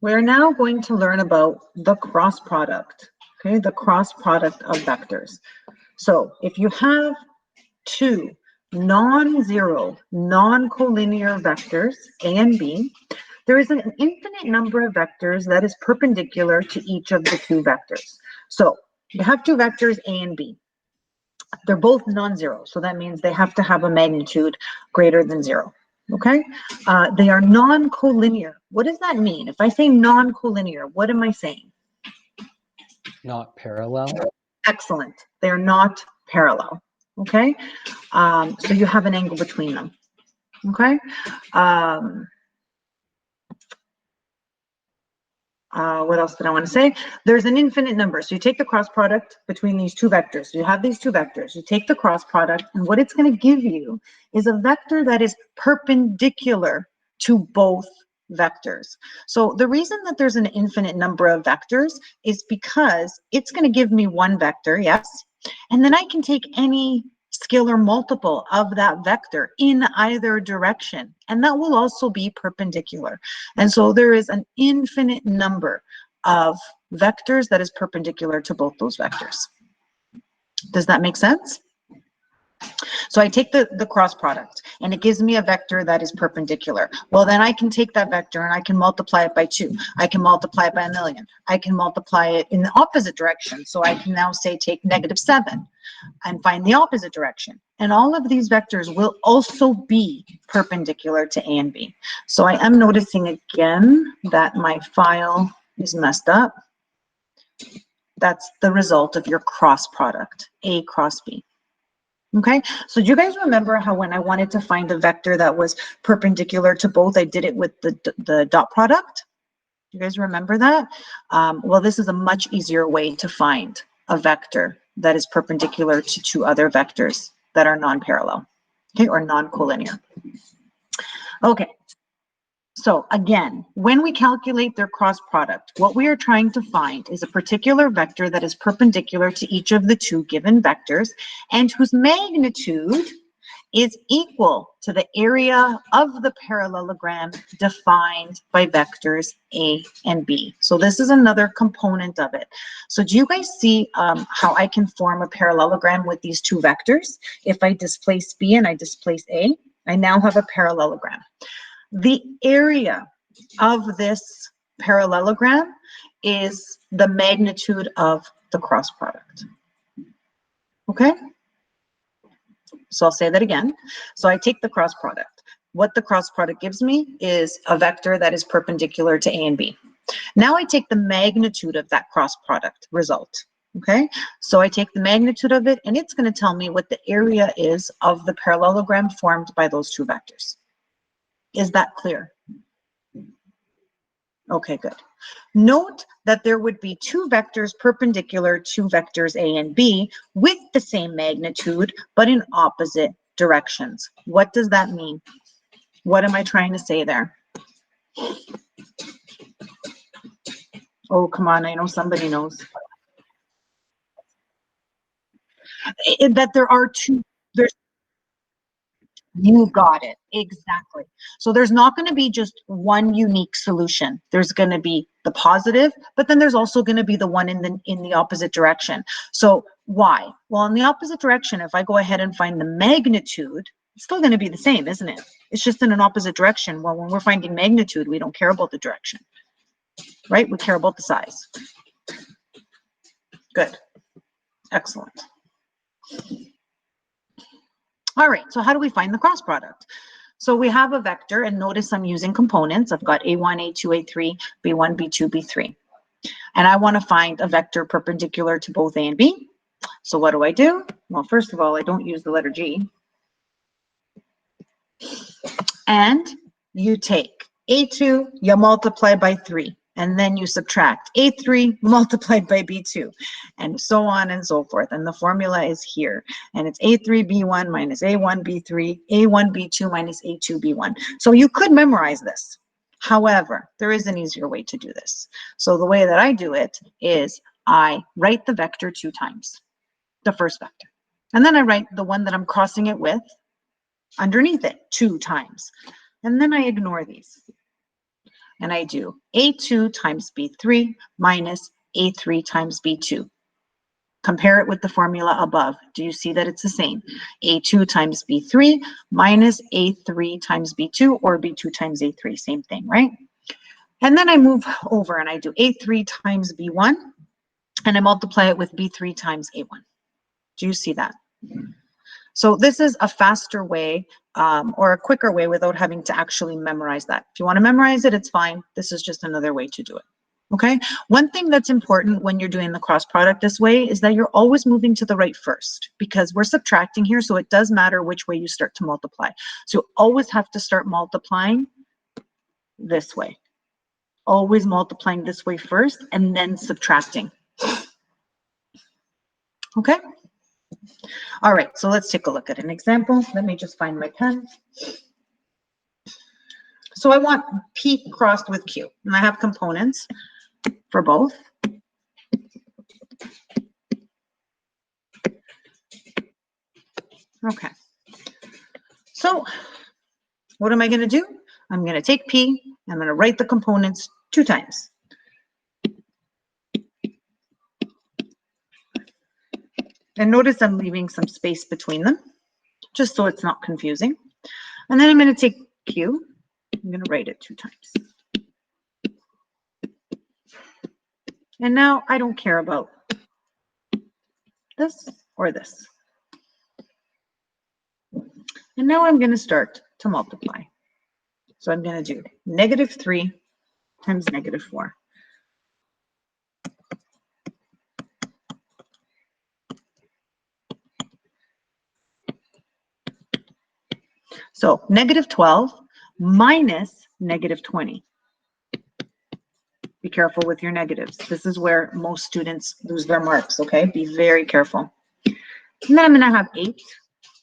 We're now going to learn about the cross product, okay, the cross product of vectors. So if you have two non-zero, non-collinear vectors, A and B, there is an infinite number of vectors that is perpendicular to each of the two vectors. So you have two vectors, A and B. They're both non-zero, so that means they have to have a magnitude greater than 0. Okay, they are non-collinear. What does that mean? If I say non-collinear, what am I saying? Not parallel. Excellent. They are not parallel. Okay, so you have an angle between them. Okay. What else did I want to say? There's an infinite number. So you take the cross product between these two vectors. You have these two vectors. You take the cross product, and what it's going to give you is a vector that is perpendicular to both vectors. So the reason that there's an infinite number of vectors is because it's going to give me one vector, yes, and then I can take any scalar multiple of that vector in either direction, and that will also be perpendicular. And so there is an infinite number of vectors that is perpendicular to both those vectors. Does that make sense? So I take the cross product, and it gives me a vector that is perpendicular. Well, then I can take that vector and I can multiply it by 2. I can multiply it by 1,000,000. I can multiply it in the opposite direction. So I can now say take -7 and find the opposite direction. And all of these vectors will also be perpendicular to A and B. So I am noticing again that my file is messed up. That's the result of your cross product, A cross B. Okay, so do you guys remember how when I wanted to find a vector that was perpendicular to both, I did it with the dot product? You guys remember that? Well, this is a much easier way to find a vector that is perpendicular to two other vectors that are non-parallel, okay, or non-collinear. Okay, so again, when we calculate their cross product, what we are trying to find is a particular vector that is perpendicular to each of the two given vectors and whose magnitude is equal to the area of the parallelogram defined by vectors A and B. So this is another component of it. So do you guys see how I can form a parallelogram with these two vectors? If I displace B and I displace A, I now have a parallelogram. The area of this parallelogram is the magnitude of the cross product. Okay? So I'll say that again. So I take the cross product. What the cross product gives me is a vector that is perpendicular to A and B. Now I take the magnitude of that cross product result. Okay, so I take the magnitude of it, and it's going to tell me what the area is of the parallelogram formed by those two vectors. Is that clear? Okay, good. Note that there would be two vectors perpendicular to vectors A and B with the same magnitude, but in opposite directions. What does that mean? What am I trying to say there? Oh, come on, I know somebody knows. That there are two, you got it, exactly. So there's not going to be just one unique solution. There's going to be the positive, but then there's also going to be the one in the opposite direction. So why? Well, in the opposite direction, if I go ahead and find the magnitude, it's still going to be the same, isn't it? It's just in an opposite direction. Well, when we're finding magnitude, we don't care about the direction, right? We care about the size. Good. Excellent. All right, so how do we find the cross product? So we have a vector, and notice I'm using components. I've got A1, A2, A3, B1, B2, B3. And I want to find a vector perpendicular to both A and B. So what do? Well, first of all, I don't use the letter G. And you take A2, you multiply by 3. And then you subtract A3 multiplied by B2, and so on and so forth. And the formula is here. And it's A3B1 minus A1B3, A1B2 minus A2B1. So you could memorize this. However, there is an easier way to do this. So the way that I do it is I write the vector 2 times, the first vector. And then I write the one that I'm crossing it with underneath it 2 times. And then I ignore these. and I do A2 times B3 minus A3 times B2. Compare it with the formula above. Do you see that it's the same? A2 times B3 minus A3 times B2, or B2 times A3, same thing, right? And then I move over and I do A3 times B1, and I multiply it with B3 times A1. Do you see that? So this is a faster way or a quicker way without having to actually memorize that. If you want to memorize it, it's fine. This is just another way to do it. Okay. One thing that's important when you're doing the cross product this way is that you're always moving to the right first, because we're subtracting here. So it does matter which way you start to multiply. So you always have to start multiplying this way. Always multiplying this way first and then subtracting. Okay. All right, so let's take a look at an example. Let me just find my pen. So I want P crossed with Q, and I have components for both. Okay. So what am I going to do? I'm going to take P, I'm going to write the components 2 times. And notice I'm leaving some space between them, just so it's not confusing. And then I'm going to take Q, I'm going to write it 2 times. And now I don't care about this or this. And now I'm going to start to multiply. So I'm going to do -3 times -4. So -12 minus -20. Be careful with your negatives. This is where most students lose their marks, okay? Be very careful. And then I'm going to have 8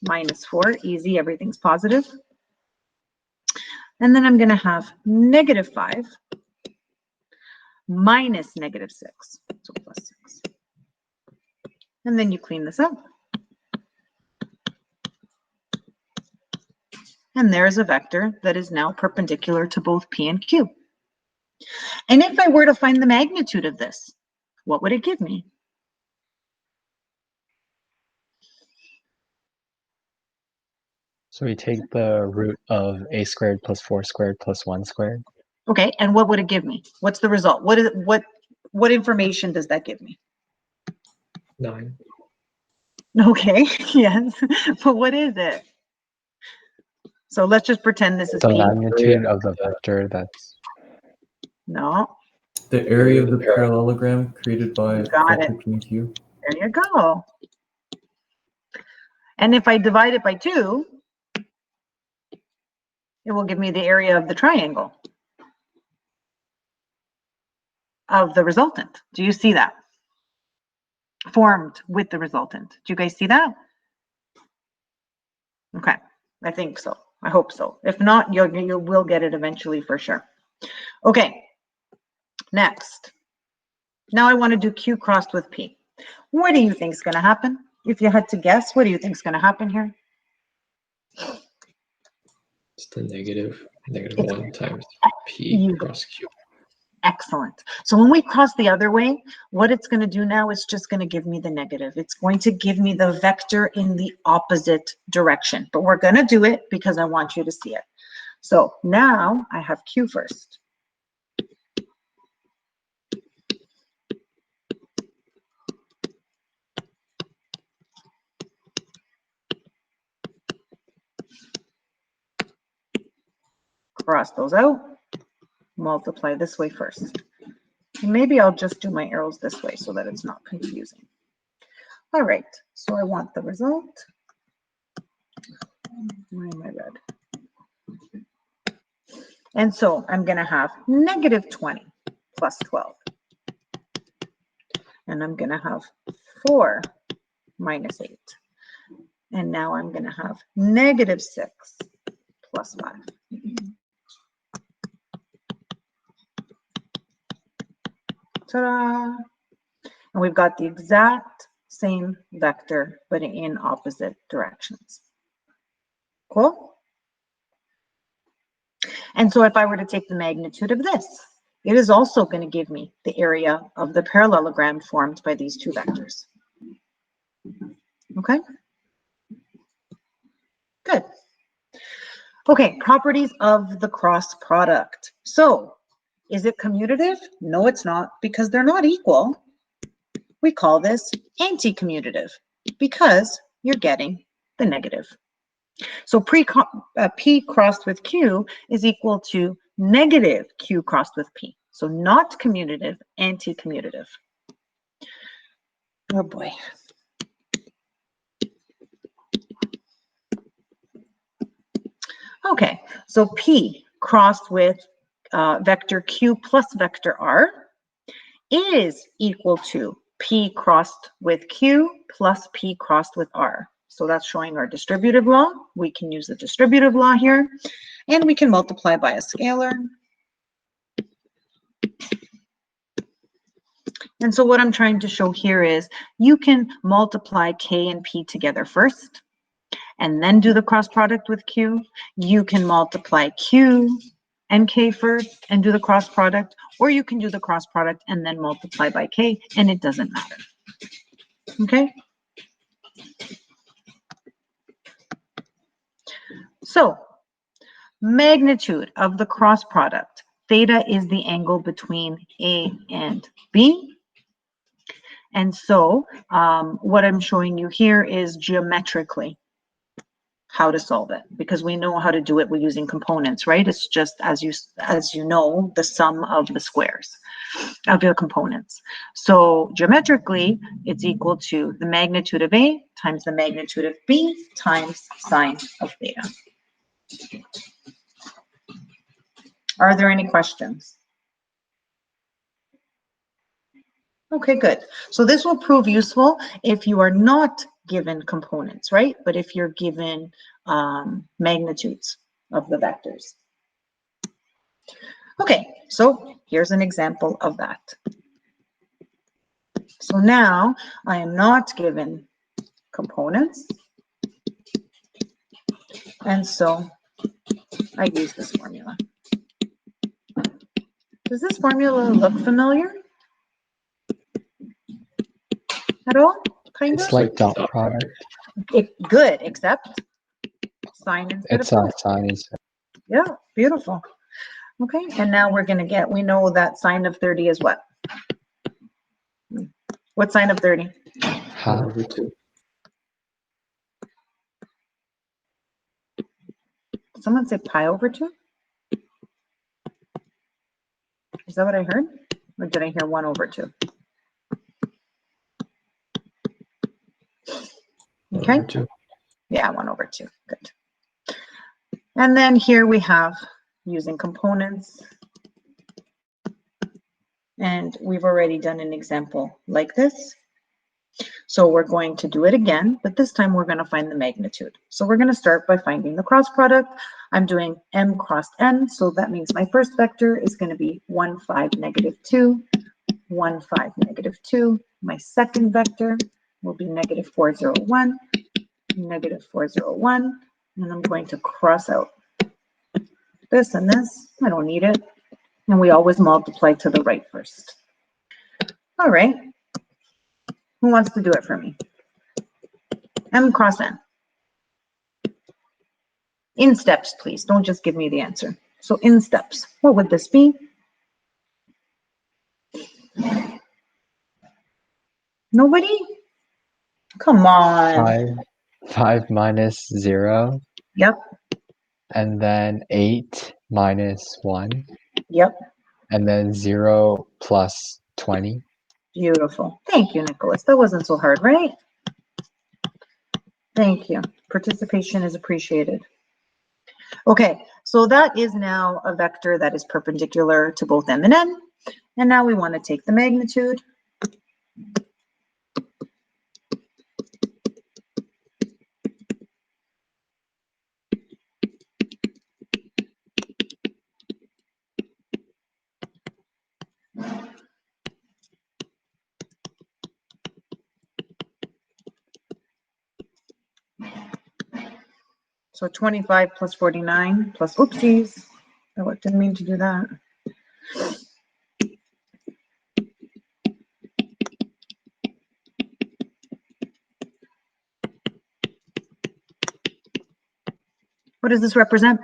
minus 4. Easy, everything's positive. And then I'm going to have -5 minus -6, so +6. And then you clean this up. And there's a vector that is now perpendicular to both P and Q. And if I were to find the magnitude of this, what would it give me? So we take the root of a squared plus 4 squared plus 1 squared. Okay, and what would it give me? What's the result? What information does that give me? 9. Okay, yes, but what is it? So let's just pretend this is The P. magnitude of the vector that's... No, The area of the parallelogram created by Got vector it. P and Q. there you go. And if I divide it by 2, it will give me the area of the triangle of the resultant. Do you see that? Formed with the resultant. Do you guys see that? Okay, I think so. I hope so. If not, you will get it eventually for sure. Okay, next. Now I want to do Q crossed with P. What do you think is going to happen? If you had to guess, what do you think is going to happen here? It's the negative It's- 1 times P You- cross Q. Excellent. So when we cross the other way, what it's going to do now is just going to give me the negative. It's going to give me the vector in the opposite direction. But we're going to do it because I want you to see it. So now I have Q first. Cross those out. Multiply this way first. Maybe I'll just do my arrows this way so that it's not confusing. All right, so I want the result. Why am I red? And so I'm going to have -20 plus 12. And I'm going to have 4 minus 8. And now I'm going to have -6 plus 5. Ta-da! And we've got the exact same vector, but in opposite directions. Cool? And so if I were to take the magnitude of this, it is also going to give me the area of the parallelogram formed by these two vectors. Okay? Good. Okay, properties of the cross product. So, is it commutative? No, it's not, because they're not equal. We call this anti-commutative because you're getting the negative. So P crossed with Q is equal to negative Q crossed with P. So not commutative, anti-commutative. Oh boy. Okay, so P crossed with vector Q plus vector R is equal to P crossed with Q plus P crossed with R. So that's showing our distributive law. We can use the distributive law here, and we can multiply by a scalar. And so what I'm trying to show here is you can multiply K and P together first, and then do the cross product with Q. You can multiply Q and K first and do the cross product, or you can do the cross product and then multiply by K, and it doesn't matter. Okay? So, magnitude of the cross product. Theta is the angle between A and B. And so, what I'm showing you here is geometrically how to solve it, because we know how to do it. We're using components, right? It's just, as you know, the sum of the squares of your components. So geometrically, it's equal to the magnitude of A times the magnitude of B times sine of theta. Are there any questions? Okay, good. So this will prove useful if you are not given components, right? But if you're given magnitudes of the vectors. Okay, so here's an example of that. So now I am not given components, and so I use this formula. Does this formula look familiar at all? Kind It's of? like dot product. Good, except sine instead It's of a cos. sine instead. Yeah, beautiful. Okay, and now we're going to get, we know that sine of 30 is what? What sine of 30? Half. Over 2. Someone say pi over 2? Is that what I heard? Or did I hear 1 over 2? Okay. Over 2. Yeah, 1 over 2. Good. And then here we have using components. And we've already done an example like this. So we're going to do it again, but this time we're going to find the magnitude. So we're going to start by finding the cross product. I'm doing m cross n, so that means my first vector is going to be 1, 5, negative 2, 1, 5, negative 2. My second vector will be negative 4, 0, 1, negative 4, 0, 1, and I'm going to cross out this and this. I don't need it. And we always multiply to the right first. All right. Who wants to do it for me? M cross n. In steps, please. Don't just give me the answer. So in steps, what would this be? Nobody? Come on. 5 minus 0. Yep. And then 8 minus 1. Yep. And then 0 plus 20. Beautiful. Thank you, Nicholas. That wasn't so hard, right? Thank you. Participation is appreciated. Okay, so that is now a vector that is perpendicular to both m and n. And now we want to take the magnitude. So 25 plus 49 plus, oopsies, that was Didn't mean to do that. What does this represent?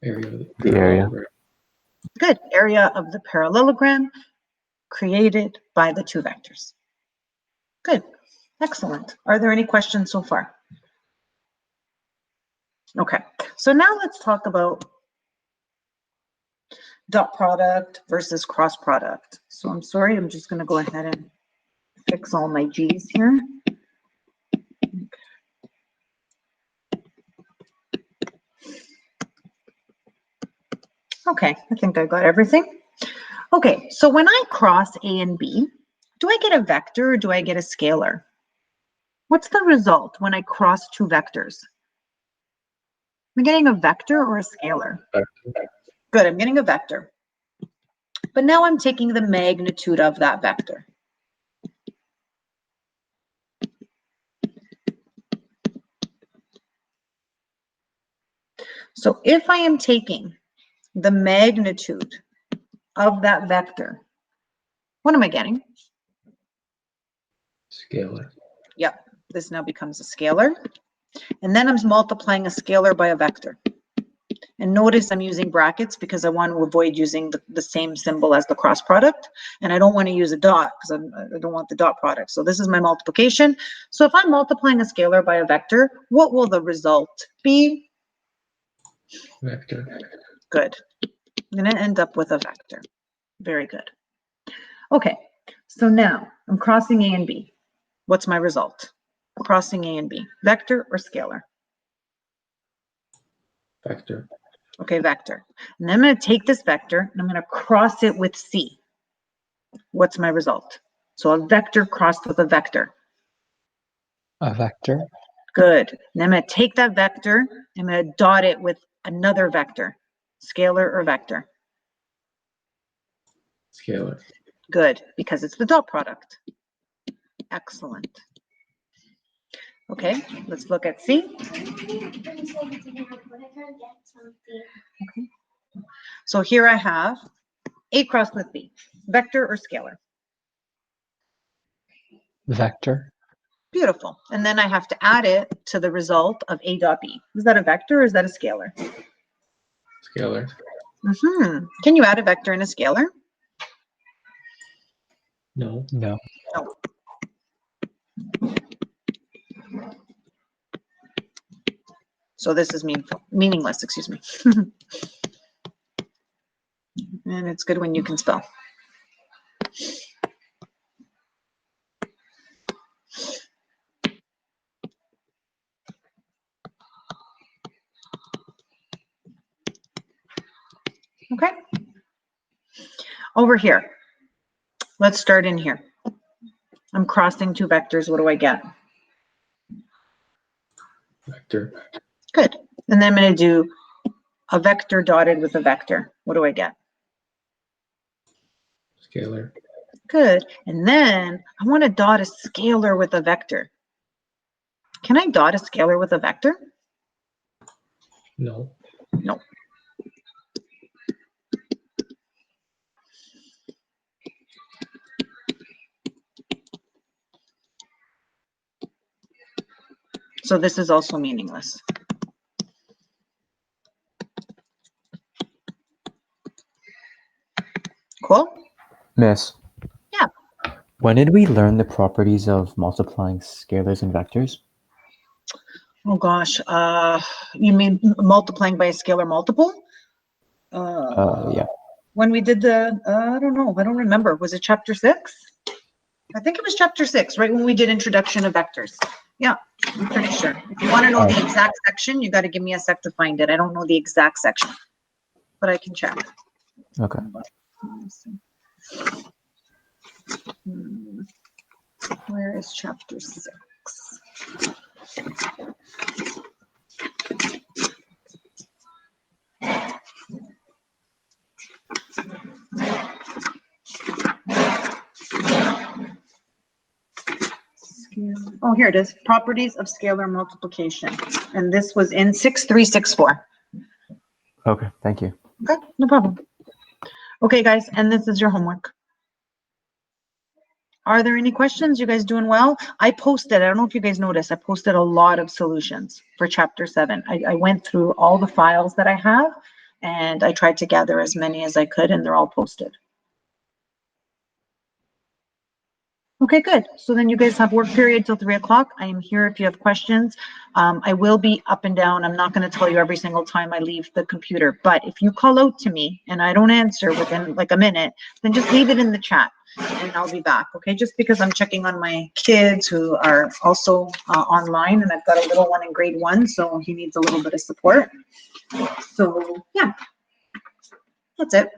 Area of the The area. parallelogram. Good. Area of the parallelogram created by the two vectors. Good. Excellent. Are there any questions so far? Okay. So now let's talk about dot product versus cross product. So I'm sorry, I'm just going to go ahead and fix all my G's here. Okay, I think I got everything. Okay, so when I cross A and B, do I get a vector or do I get a scalar? What's the result when I cross two vectors? Am I getting a vector or a scalar? Good, I'm getting a vector. But now I'm taking the magnitude of that vector. So if I am taking the magnitude of that vector, what am I getting? Scalar. Yep, this now becomes a scalar. And then I'm multiplying a scalar by a vector. And notice I'm using brackets because I want to avoid using the same symbol as the cross product. And I don't want to use a dot because I don't want the dot product. So this is my multiplication. So if I'm multiplying a scalar by a vector, what will the result be? Vector. Good. I'm going to end up with a vector. Very good. Okay, so now I'm crossing A and B. What's my result? Crossing A and B, vector or scalar? Vector. Okay, vector. And then I'm going to take this vector and I'm going to cross it with C. What's my result? So a vector crossed with a vector. A vector. Good. And I'm going to take that vector, I'm going to dot it with another vector, scalar or vector. Scalar. Good, because it's the dot product. Excellent. Okay, let's look at C. So here I have A crossed with B, vector or scalar? Vector. Beautiful. And then I have to add it to the result of A dot B. Is that a vector or is that a scalar? Scalar. Can you add a vector and a scalar? No. No. No. So this is meaningless, excuse me. And it's good when you can spell. Okay. Over here. Let's start in here. I'm crossing two vectors. What do I get? Vector. Good. And then I'm going to do a vector dotted with a vector. What do I get? Scalar. Good. And then I want to dot a scalar with a vector. Can I dot a scalar with a vector? No. No. So this is also meaningless. Cool? Miss. Yeah. When did we learn the properties of multiplying scalars and vectors? Oh gosh, you mean multiplying by a scalar multiple? Yeah. When we did the, I don't know, I don't remember. Was it chapter 6? I think it was chapter 6, right when we did introduction of vectors. Yeah, I'm pretty sure. If you want to know the exact section, you got to give me a sec to find it. I don't know the exact section, but I can check. Okay. Where is chapter 6? Oh, here it is, properties of scalar multiplication. And this was in 6364. Okay, thank you. Okay, no problem. Okay, guys, and this is your homework. Are there any questions? You guys doing well? I posted, I don't know if you guys noticed, I posted a lot of solutions for chapter 7. I went through all the files that I have and I tried to gather as many as I could, and they're all posted. Okay, good. So then you guys have work period till 3 o'clock. I am here if you have questions. I will be up and down. I'm not going to tell you every single time I leave the computer, but if you call out to me and I don't answer within like a minute, then just leave it in the chat and I'll be back. Okay, just because I'm checking on my kids who are also online, and I've got a little one in grade 1, so he needs a little bit of support. So yeah, that's it.